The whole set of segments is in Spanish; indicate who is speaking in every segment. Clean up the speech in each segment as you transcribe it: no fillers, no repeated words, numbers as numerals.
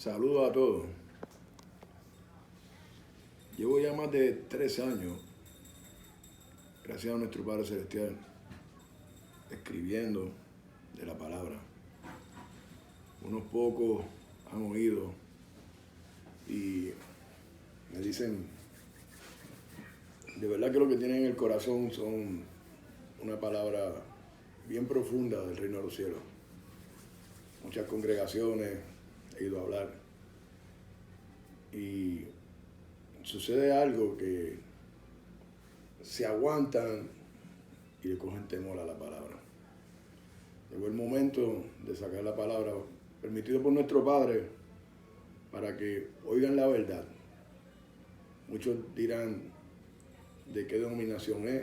Speaker 1: Saludos a todos. Llevo ya más de 3 años, gracias a nuestro Padre Celestial, escribiendo de la palabra. Unos pocos han oído y me dicen, de verdad que lo que tienen en el corazón son una palabra bien profunda del reino de los cielos. Muchas congregaciones he ido a hablar y sucede algo que se aguantan y le cogen temor a la palabra. Llegó el momento de sacar la palabra permitido por nuestro Padre para que oigan la verdad. Muchos dirán de qué denominación es.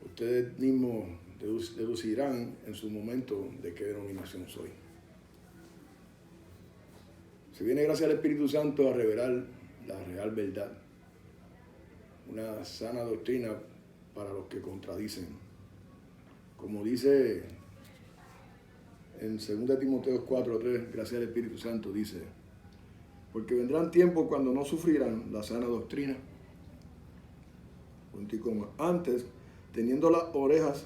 Speaker 1: Ustedes mismos deducirán en su momento de qué denominación soy. Se viene gracias al Espíritu Santo a revelar la real verdad, una sana doctrina para los que contradicen. Como dice en 2 Timoteo 4:3, gracias al Espíritu Santo, dice: porque vendrán tiempos cuando no sufrirán la sana doctrina. Antes, teniendo las orejas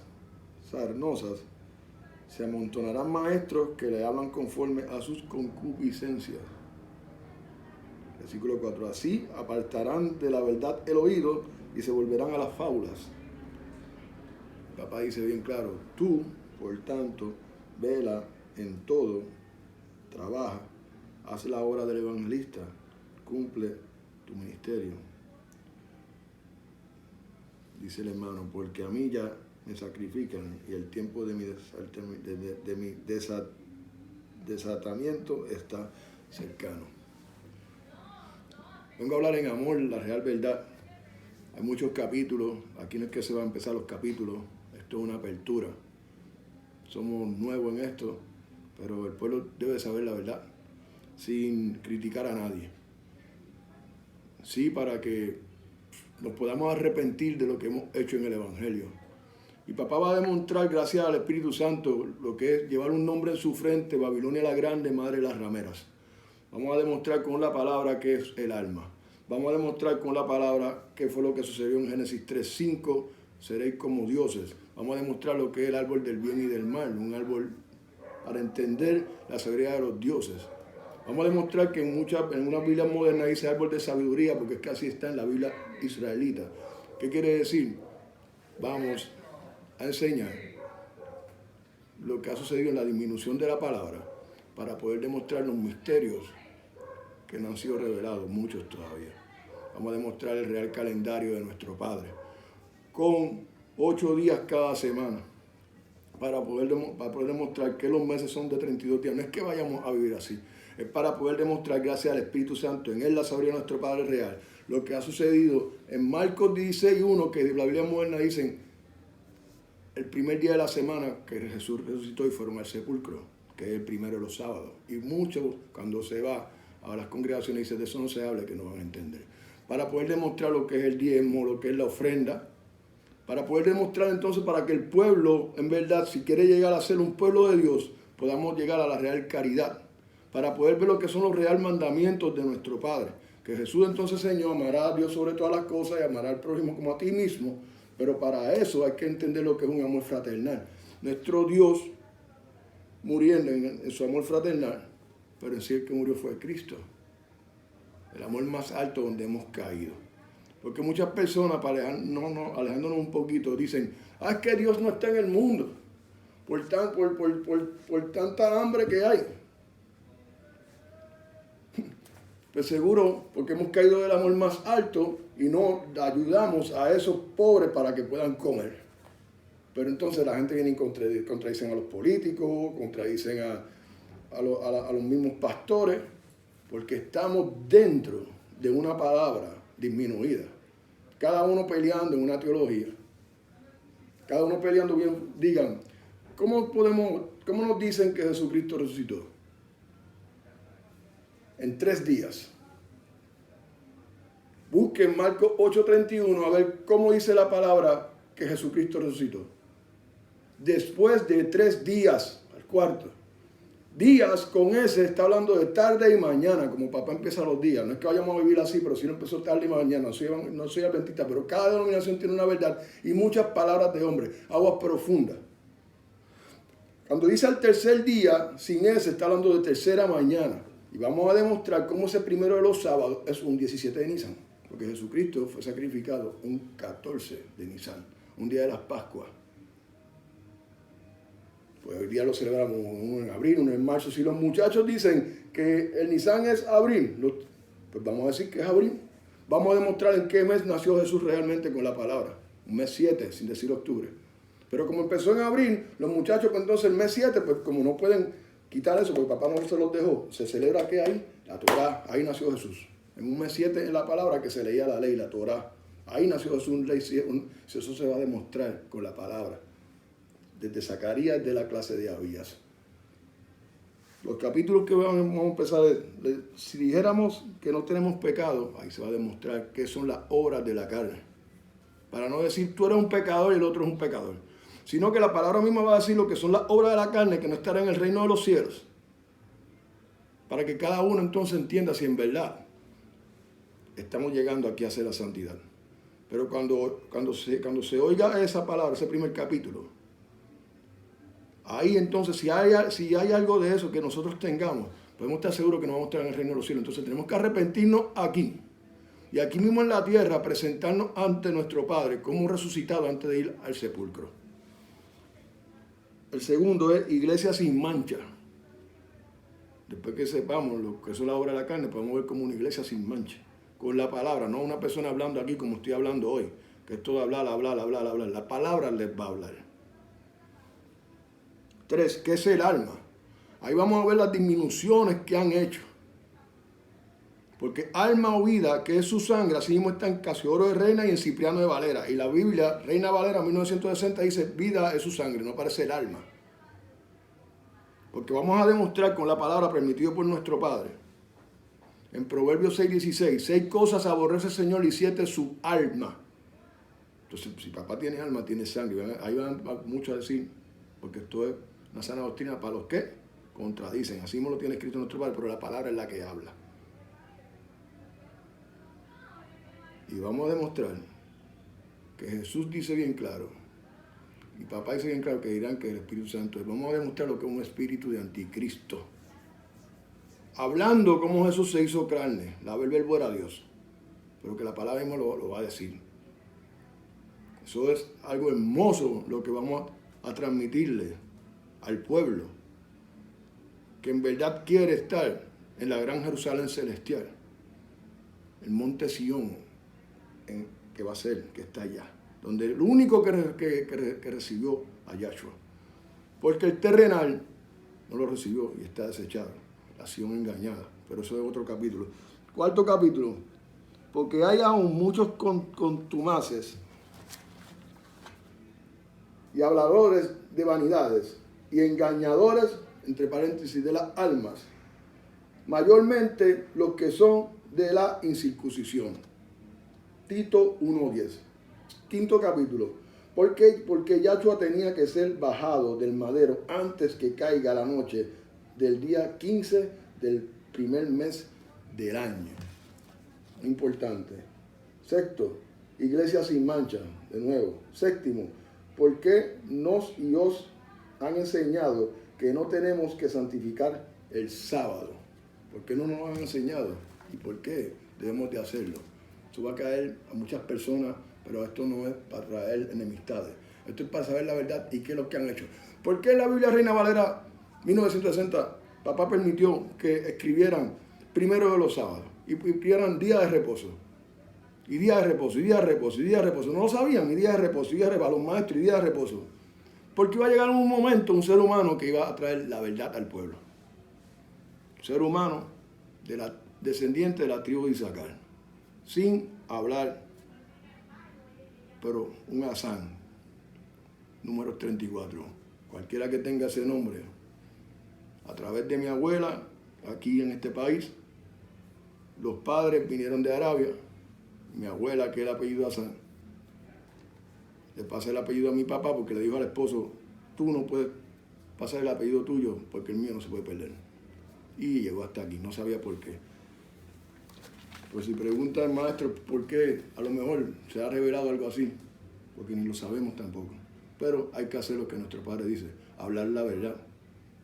Speaker 1: sarnosas, se amontonarán maestros que le hablan conforme a sus concupiscencias. Versículo 4. Así apartarán de la verdad el oído y se volverán a las fábulas. El papá dice bien claro: tú, por tanto, vela en todo, trabaja, haz la obra del evangelista, cumple tu ministerio. Dice el hermano: porque a mí ya me sacrifican y el tiempo de mi desatamiento está cercano. Vengo a hablar en amor, la real verdad. Hay muchos capítulos, aquí no es que se van a empezar los capítulos, esto es una apertura. Somos nuevos en esto, pero el pueblo debe saber la verdad, sin criticar a nadie. Sí, para que nos podamos arrepentir de lo que hemos hecho en el Evangelio. Y papá va a demostrar, gracias al Espíritu Santo, lo que es llevar un nombre en su frente: Babilonia la Grande, Madre de las Rameras. Vamos a demostrar con la palabra que es el alma. Vamos a demostrar con la palabra qué fue lo que sucedió en Génesis 3:5, seréis como dioses. Vamos a demostrar lo que es el árbol del bien y del mal, un árbol para entender la sabiduría de los dioses. Vamos a demostrar que en una Biblia moderna dice árbol de sabiduría, porque es que así está en la Biblia israelita. ¿Qué quiere decir? Vamos a enseñar lo que ha sucedido en la disminución de la palabra para poder demostrar los misterios que no han sido revelados, muchos todavía. Vamos a demostrar el real calendario de nuestro Padre, con 8 días cada semana, para poder demostrar que los meses son de 32 días. No es que vayamos a vivir así, es para poder demostrar, gracias al Espíritu Santo, en él la sabiduría de nuestro Padre real, lo que ha sucedido en Marcos 16:1, que la Biblia moderna dicen el primer día de la semana que Jesús resucitó y fueron al sepulcro, que es el primero de los sábados. Y muchos, cuando se va a las congregaciones, dicen: de eso no se habla, que no van a entender. Para poder demostrar lo que es el diezmo, lo que es la ofrenda, para poder demostrar entonces, para que el pueblo, en verdad, si quiere llegar a ser un pueblo de Dios, podamos llegar a la real caridad, para poder ver lo que son los reales mandamientos de nuestro Padre. Que Jesús entonces enseñó: amará a Dios sobre todas las cosas y amará al prójimo como a ti mismo. Pero para eso hay que entender lo que es un amor fraternal. Nuestro Dios muriendo en su amor fraternal, pero en sí el que murió fue Cristo. El amor más alto donde hemos caído. Porque muchas personas, alejándonos un poquito, dicen: es que Dios no está en el mundo por tanta hambre que hay. Pues seguro, porque hemos caído del amor más alto y no ayudamos a esos pobres para que puedan comer. Pero entonces la gente viene y contradicen a los políticos, contradicen a los mismos pastores, porque estamos dentro de una palabra disminuida. Cada uno peleando en una teología. Cada uno peleando bien. Digan: ¿cómo nos dicen que Jesucristo resucitó? En 3 días. Busquen Marcos 8:31 a ver cómo dice la palabra que Jesucristo resucitó. Después de 3 días, al cuarto. Días con ese está hablando de tarde y mañana, como papá empieza los días. No es que vayamos a vivir así, pero sí lo empezó tarde y mañana. No soy adventista, pero cada denominación tiene una verdad y muchas palabras de hombre, aguas profundas. Cuando dice al tercer día, sin ese está hablando de tercera mañana. Y vamos a demostrar cómo ese primero de los sábados es un 17 de Nisan. Porque Jesucristo fue sacrificado un 14 de Nisan, un día de las Pascuas. Pues hoy día lo celebramos uno en abril, uno en marzo. Si los muchachos dicen que el Nisan es abril, pues vamos a decir que es abril. Vamos a demostrar en qué mes nació Jesús realmente con la palabra. Un mes 7, sin decir octubre. Pero como empezó en abril, los muchachos, pues entonces el mes 7, pues como no pueden quitar eso, porque papá no se los dejó, se celebra que ahí, la Torá, ahí nació Jesús. En un mes 7 es la palabra que se leía la ley, la Torá. Ahí nació Jesús, eso se va a demostrar con la palabra. Desde Zacarías de la clase de Abías. Los capítulos que vamos a empezar, si dijéramos que no tenemos pecado, ahí se va a demostrar qué son las obras de la carne. Para no decir tú eres un pecador y el otro es un pecador. Sino que la palabra misma va a decir lo que son las obras de la carne que no estarán en el reino de los cielos. Para que cada uno entonces entienda si en verdad estamos llegando aquí a hacer la santidad. Pero cuando se oiga esa palabra, ese primer capítulo, ahí entonces, si hay algo de eso que nosotros tengamos, podemos estar seguros que no vamos a estar en el reino de los cielos. Entonces tenemos que arrepentirnos aquí. Y aquí mismo en la tierra, presentarnos ante nuestro Padre como un resucitado antes de ir al sepulcro. El segundo es iglesia sin mancha. Después que sepamos lo que es la obra de la carne, podemos ver como una iglesia sin mancha. Con la palabra, no una persona hablando aquí como estoy hablando hoy, que es todo hablar. La palabra les va a hablar. 3, ¿qué es el alma? Ahí vamos a ver las disminuciones que han hecho. Porque alma o vida, que es su sangre, así mismo está en Casiodoro de Reina y en Cipriano de Valera. Y la Biblia, Reina Valera 1960, dice vida es su sangre, no parece el alma. Porque vamos a demostrar con la palabra permitido por nuestro Padre. En Proverbios 6:16, 6 cosas aborrece el Señor y 7 su alma. Entonces, si papá tiene alma, tiene sangre. Ahí van muchos a decir, porque esto es una sana doctrina para los que contradicen. Así mismo lo tiene escrito nuestro Padre, pero la palabra es la que habla. Y vamos a demostrar que Jesús dice bien claro, y papá dice bien claro que dirán que el Espíritu Santo es. Vamos a demostrar lo que es un espíritu de anticristo. Hablando como Jesús se hizo carne, la el verbo era Dios, pero que la palabra misma lo va a decir. Eso es algo hermoso lo que vamos a transmitirle al pueblo, que en verdad quiere estar en la gran Jerusalén celestial, el monte Sión, que va a ser, que está allá, donde el único que recibió a Yahshua, porque el terrenal no lo recibió y está desechado, la Sión engañada, pero eso es otro capítulo. 4º capítulo, porque hay aún muchos contumaces y habladores de vanidades y engañadores, entre paréntesis, de las almas, mayormente los que son de la incircuncisión. Tito 1:10. 5º capítulo. Porque Yahshua tenía que ser bajado del madero antes que caiga la noche del día 15 del primer mes del año. Importante. 6º, iglesia sin mancha, de nuevo. 7º, porque nos y os han enseñado que no tenemos que santificar el sábado. ¿Por qué no nos han enseñado? ¿Y por qué debemos de hacerlo? Eso va a caer a muchas personas, pero esto no es para traer enemistades. Esto es para saber la verdad y qué es lo que han hecho. ¿Por qué en la Biblia Reina Valera 1960 papá permitió que escribieran primero de los sábados y escribieran día de reposo? Y día de reposo, y día de reposo, y día de reposo. No lo sabían, y día de reposo, y día de reposo, los maestros, y día de reposo. Porque iba a llegar un momento, un ser humano que iba a traer la verdad al pueblo. Un ser humano descendiente de la tribu de Isaacar. Sin hablar, pero un Asán, número 34. Cualquiera que tenga ese nombre, a través de mi abuela, aquí en este país, los padres vinieron de Arabia, mi abuela, que es el apellido Asán, le pasé el apellido a mi papá porque le dijo al esposo, tú no puedes pasa el apellido tuyo porque el mío no se puede perder. Y llegó hasta aquí, no sabía por qué. Pues si pregunta al maestro por qué, a lo mejor se ha revelado algo así, porque ni lo sabemos tampoco. Pero hay que hacer lo que nuestro Padre dice, hablar la verdad,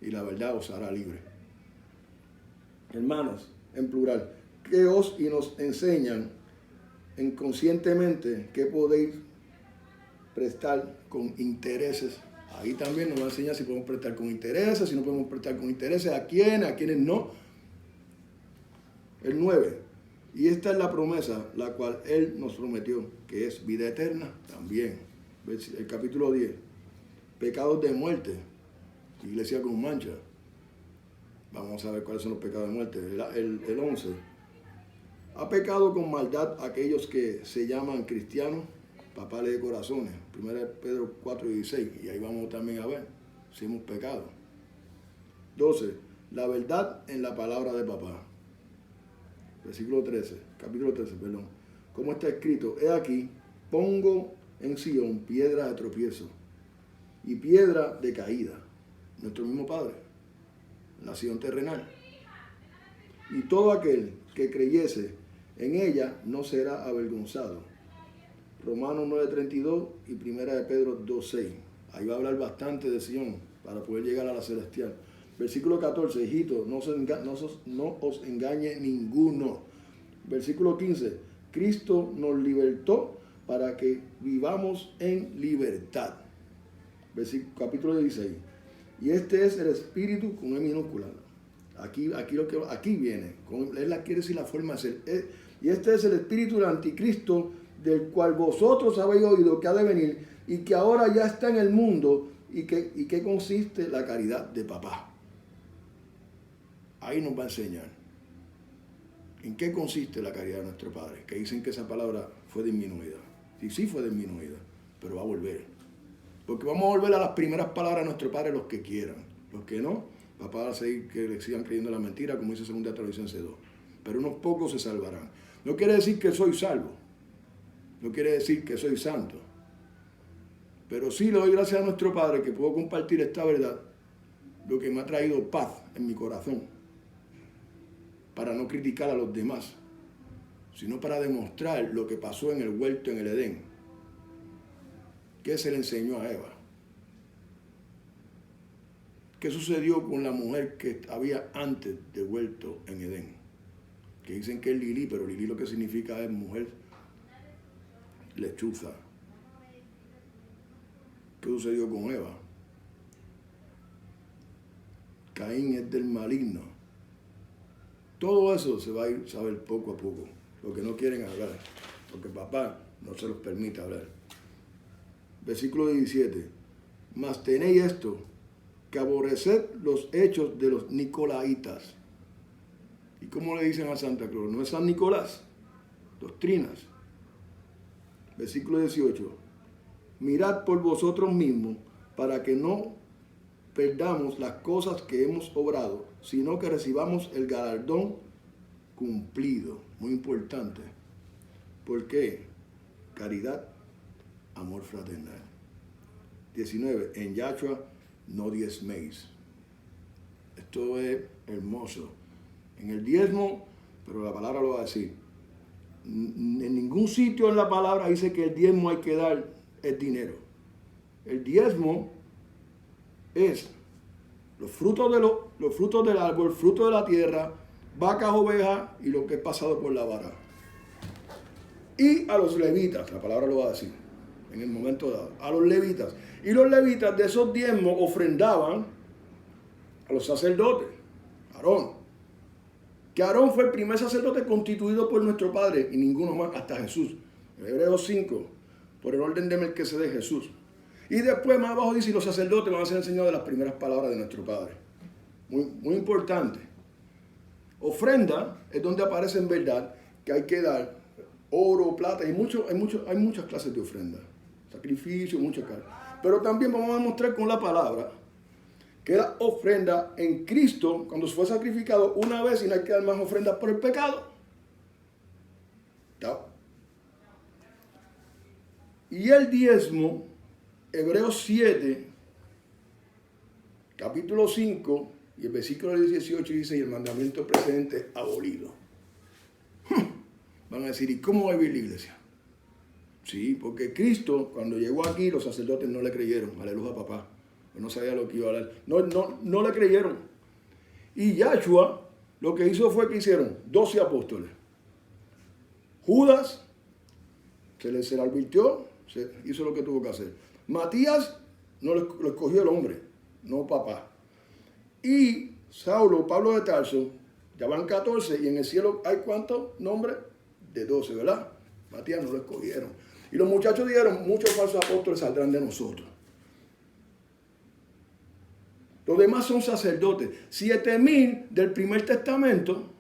Speaker 1: y la verdad os hará libre. Hermanos, en plural, que os y nos enseñan inconscientemente que podéis prestar con intereses. Ahí también nos va a enseñar si podemos prestar con intereses, si no podemos prestar con intereses, a quiénes no. El 9. Y esta es la promesa, la cual Él nos prometió, que es vida eterna también. El capítulo 10. Pecados de muerte. Iglesia con mancha. Vamos a ver cuáles son los pecados de muerte. El 11. ¿Ha pecado con maldad aquellos que se llaman cristianos? Papá lee corazones. 1 Pedro 4:16. Y ahí vamos también a ver si hemos pecado. 12. La verdad en la palabra de papá. Versículo 13. Capítulo 13, perdón. Como está escrito, he aquí, pongo en Sion piedra de tropiezo y piedra de caída. Nuestro mismo Padre. La Sion terrenal. Y todo aquel que creyese en ella no será avergonzado. Romanos 9:32 y 1 Pedro 2:6. Ahí va a hablar bastante de Sion para poder llegar a la celestial. Versículo 14, hijitos, no os engañe ninguno. Versículo 15, Cristo nos libertó para que vivamos en libertad. Capítulo 16, y este es el espíritu con E minúscula. Aquí viene, él quiere decir la forma de ser. Y este es el espíritu del anticristo, del cual vosotros habéis oído que ha de venir y que ahora ya está en el mundo. ¿Y qué consiste la caridad de papá? Ahí nos va a enseñar en qué consiste la caridad de nuestro Padre, que dicen que esa palabra fue disminuida. Sí fue disminuida, pero va a volver. Porque vamos a volver a las primeras palabras de nuestro Padre los que quieran. Los que no, papá va a seguir que le sigan creyendo la mentira, como dice 2 Tesalonicenses 2. Pero unos pocos se salvarán. No quiere decir que soy salvo. No quiere decir que soy santo. Pero sí le doy gracias a nuestro Padre que puedo compartir esta verdad, lo que me ha traído paz en mi corazón. Para no criticar a los demás, sino para demostrar lo que pasó en el huerto en el Edén. ¿Qué se le enseñó a Eva? ¿Qué sucedió con la mujer que había antes del huerto en Edén? Que dicen que es Lili, pero Lili lo que significa es mujer lechuza. ¿Qué sucedió con Eva? Caín es del maligno. Todo eso se va a ir a saber poco a poco. Lo que no quieren hablar. Porque papá no se los permite hablar. Versículo 17. Mas tenéis esto, que aborreced los hechos de los nicolaitas. ¿Y cómo le dicen a Santa Cruz? No es San Nicolás. Doctrinas. Versículo 18. Mirad por vosotros mismos para que no perdamos las cosas que hemos obrado, sino que recibamos el galardón cumplido. Muy importante. ¿Por qué? Caridad, amor fraternal. 19. En Yahshua no diezméis. Esto es hermoso. En el diezmo, pero la palabra lo va a decir. En ningún sitio en la palabra dice que el diezmo hay que dar el dinero. El diezmo es los frutos del árbol, fruto de la tierra, vacas, ovejas y lo que es pasado por la vara. Y a los levitas, la palabra lo va a decir en el momento dado, a los levitas. Y los levitas de esos diezmos ofrendaban a los sacerdotes, Aarón. Que Aarón fue el primer sacerdote constituido por nuestro Padre y ninguno más hasta Jesús. En Hebreos 5, por el orden de Melquisedec Jesús. Y después más abajo dice, los sacerdotes van a ser enseñados de las primeras palabras de nuestro Padre. Muy importante. Ofrenda es donde aparece en verdad que hay que dar oro, plata, hay muchas clases de ofrenda. Sacrificio, muchas clases. Pero también vamos a demostrar con la palabra que la ofrenda en Cristo, cuando fue sacrificado una vez y no hay que dar más ofrendas por el pecado. ¿Está? Y el diezmo, Hebreos 7, capítulo 5 y el versículo 18 dice, y el mandamiento precedente abolido. Van a decir, ¿y cómo va a vivir la iglesia? Sí, porque Cristo, cuando llegó aquí, los sacerdotes no le creyeron. Aleluya, papá. No sabía lo que iba a hablar. No le creyeron. Y Yahshua lo que hizo fue que hicieron 12 apóstoles. Judas se le advirtió, hizo lo que tuvo que hacer. Matías no lo escogió el hombre, no papá. Y Saulo, Pablo de Tarso, ya van 14 y en el cielo hay ¿cuántos nombres? De 12, ¿verdad? Matías no lo escogieron. Y los muchachos dijeron, muchos falsos apóstoles saldrán de nosotros. Los demás son sacerdotes. 7,000 del primer testamento,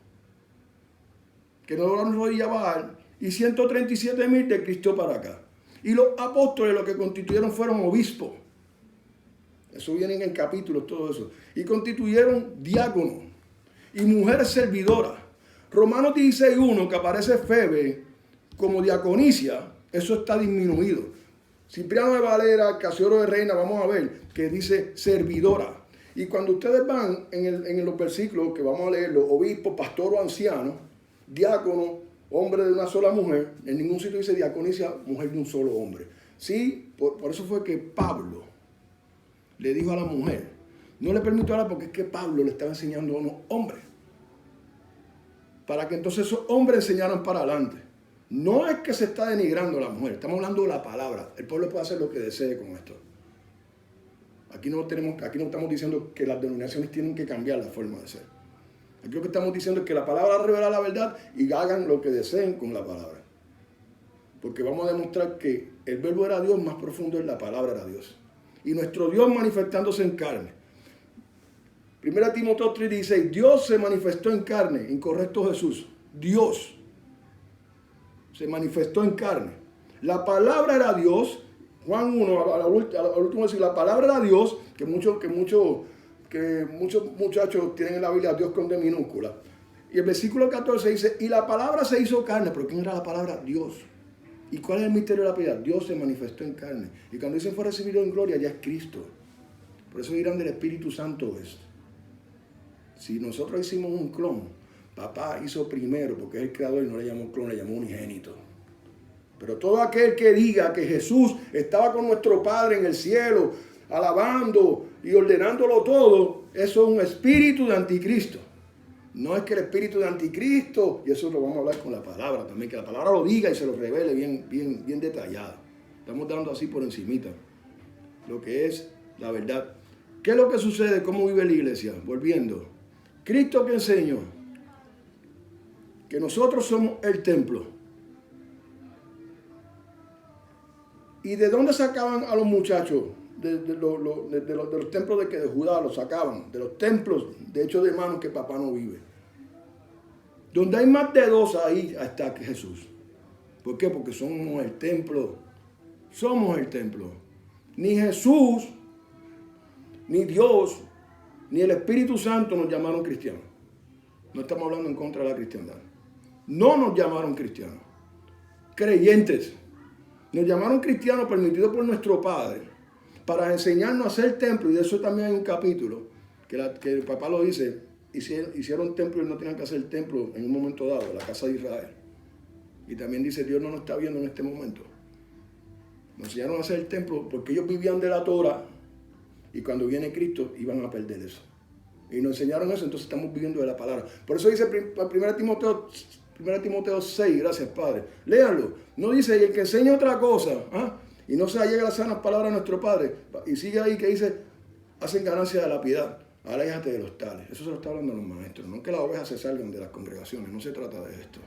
Speaker 1: que no lo rodilla Baal, y 137,000 de Cristo para acá. Y los apóstoles lo que constituyeron fueron obispos. Eso viene en capítulos, todo eso. Y constituyeron diáconos y mujeres servidoras. Romanos 16:1, que aparece Febe como diaconisa, eso está disminuido. Cipriano de Valera, Casiodoro de Reina, vamos a ver, que dice servidora. Y cuando ustedes van en los versículos que vamos a leer, los obispos, pastor o anciano, diácono, hombre de una sola mujer, en ningún sitio dice diaconisa, mujer de un solo hombre. Sí, por eso fue que Pablo le dijo a la mujer, no le permito hablar porque es que Pablo le estaba enseñando a unos hombres, para que entonces esos hombres enseñaran para adelante. No es que se está denigrando a la mujer, estamos hablando de la palabra. El pueblo puede hacer lo que desee con esto. Aquí no estamos diciendo que las denominaciones tienen que cambiar la forma de ser. Aquí lo que estamos diciendo es que la palabra revela la verdad y hagan lo que deseen con la palabra. Porque vamos a demostrar que el verbo era Dios, más profundo en la palabra era Dios. Y nuestro Dios manifestándose en carne. 1 Timoteo 3:16, Dios se manifestó en carne, incorrecto Jesús. Dios se manifestó en carne. La palabra era Dios. Juan 1, al último decir, la palabra era Dios, que muchos muchachos tienen en la Biblia Dios con D minúscula. Y el versículo 14 dice, y la palabra se hizo carne. ¿Pero quién era la palabra? Dios. ¿Y cuál es el misterio de la piedad? Dios se manifestó en carne. Y cuando dicen fue recibido en gloria, ya es Cristo. Por eso dirán del Espíritu Santo es. Si nosotros hicimos un clon, papá hizo primero, porque es el creador y no le llamó clon, le llamó unigénito. Pero todo aquel que diga que Jesús estaba con nuestro Padre en el cielo, alabando y ordenándolo todo, eso es un espíritu de anticristo. No es que el espíritu de anticristo, y eso lo vamos a hablar con la palabra también, que la palabra lo diga y se lo revele bien detallado. Estamos dando así por encimita lo que es la verdad. ¿Qué es lo que sucede? ¿Cómo vive la iglesia? Volviendo. Cristo que enseñó que nosotros somos el templo. ¿Y de dónde sacaban a los muchachos? De los templos de Judá los sacaban. De los templos de hechos de manos que papá no vive. Donde hay más de 2 ahí está Jesús. ¿Por qué? Porque somos el templo. Somos el templo. Ni Jesús, ni Dios, ni el Espíritu Santo nos llamaron cristianos. No estamos hablando en contra de la cristiandad. No nos llamaron cristianos. Creyentes. Nos llamaron cristianos permitidos por nuestro Padre para enseñarnos a hacer templo. Y de eso también hay un capítulo que el papá lo dice. Hicieron templo y no tenían que hacer templo en un momento dado, la casa de Israel. Y también dice, Dios no nos está viendo en este momento. Nos enseñaron a hacer el templo porque ellos vivían de la Torah y cuando viene Cristo iban a perder eso. Y nos enseñaron eso, entonces estamos viviendo de la palabra. Por eso dice 1 Timoteo 6, gracias Padre. Léanlo. No dice, y el que enseña otra cosa, y no se llega a las sanas palabras de nuestro Padre, y sigue ahí que dice, hacen ganancia de la piedad. Aléjate de los tales. Eso se lo está hablando a los maestros. No que las ovejas se salgan de las congregaciones. No se trata de esto.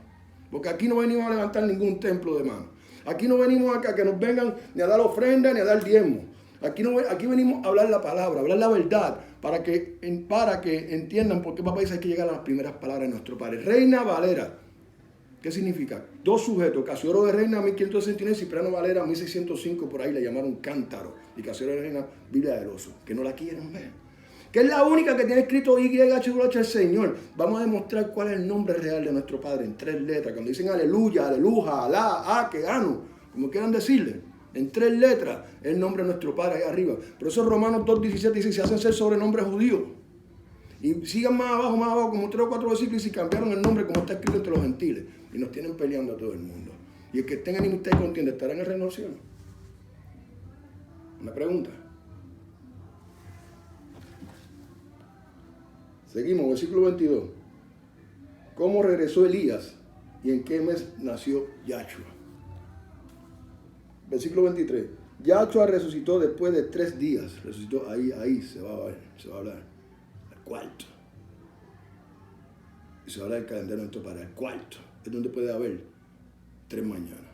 Speaker 1: Porque aquí no venimos a levantar ningún templo de mano. Aquí no venimos acá que nos vengan ni a dar ofrenda ni a dar diezmo. Aquí venimos a hablar la palabra, a hablar la verdad, para que entiendan por qué papá dice que hay que llegar a las primeras palabras de nuestro Padre. Reina Valera. ¿Qué significa? 2 sujetos. Casiodoro de Reina, 1569, Cipriano Valera, 1605, por ahí le llamaron cántaro. Y Casiodoro de Reina, Biblia del oso. Que no la quieren ver. Que es la única que tiene escrito YHWH el Señor. Vamos a demostrar cuál es el nombre real de nuestro Padre en 3 letras. Cuando dicen aleluya, aleluja, alá, que anu, como quieran decirle. En 3 letras, el nombre de nuestro Padre ahí arriba. Por eso Romanos 2:17 dice, se hacen ser sobrenombres judíos. Y sigan más abajo, como 3 o 4 versículos, y si cambiaron el nombre como está escrito entre los gentiles. Y nos tienen peleando a todo el mundo. Y el que esté en enemistad y contienda, ¿estará en el reino de los cielos? Una pregunta. Seguimos, versículo 22. ¿Cómo regresó Elías y en qué mes nació Yahshua? Versículo 23. Yahshua resucitó después de 3 días. Resucitó ahí se va a ver, se va a hablar. Al cuarto. Y se va a hablar del calendario de nuestro Padre. Al cuarto. Es donde puede haber 3 mañanas.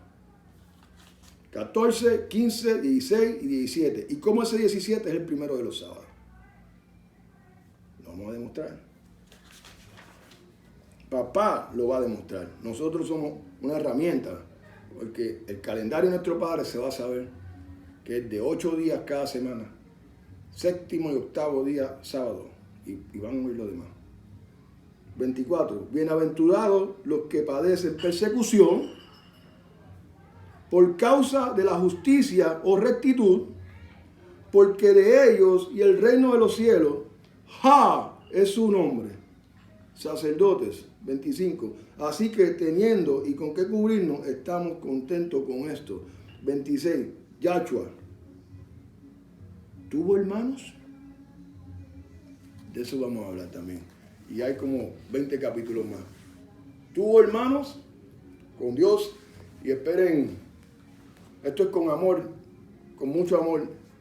Speaker 1: 14, 15, 16 y 17. ¿Y cómo ese 17 es el primero de los sábados? Lo vamos a demostrar. Papá lo va a demostrar. Nosotros somos una herramienta, porque el calendario de nuestro Padre se va a saber que es de 8 días cada semana, 7º y 8º día sábado, y van a oír lo demás. 24. Bienaventurados los que padecen persecución por causa de la justicia o rectitud, porque de ellos y el reino de los cielos, es su nombre. Sacerdotes, 25. Así que teniendo y con qué cubrirnos, estamos contentos con esto. 26. Yahshua, ¿tuvo hermanos? De eso vamos a hablar también. Y hay como 20 capítulos más. ¿Tuvo hermanos? Con Dios. Y esperen, esto es con amor, con mucho amor.